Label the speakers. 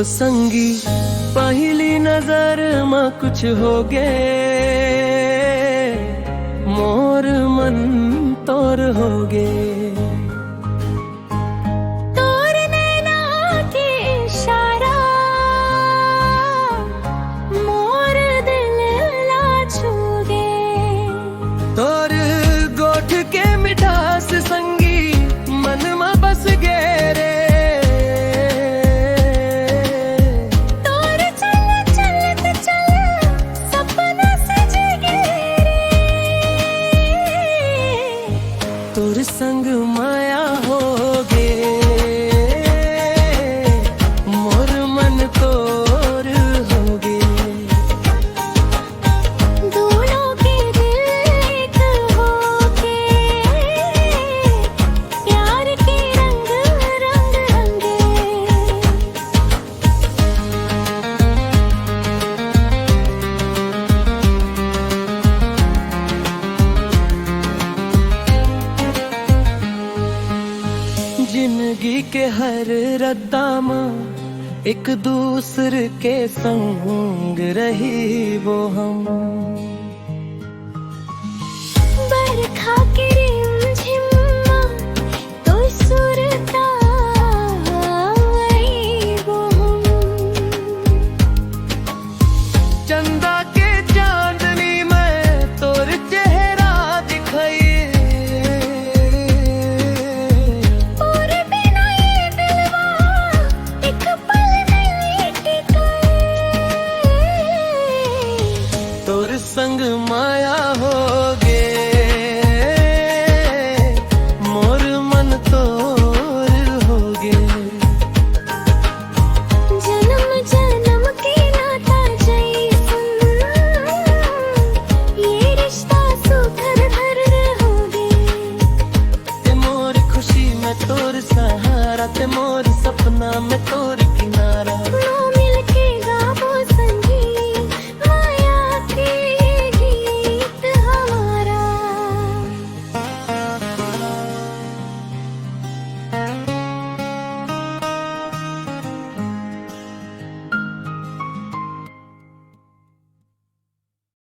Speaker 1: संगी पहली नजर में कुछ हो गए, मोर मन तोर हो गए।
Speaker 2: तोर नैना के इशारा मोर दिल ला छू गए।
Speaker 1: तोर गोठ के मिठास संगी मन में बस गए रे।
Speaker 2: तोर चल चलत चल सपना सज गए रे।
Speaker 1: तोर संग माया हो गे, मोर मन तोर हो गे।
Speaker 2: दोनों के दिल एक होके प्यार के रंग रंग रंगे।
Speaker 1: जिंदगी के हर रद्दा में एक दूसरे के संग रही वो हम।
Speaker 2: बरखा के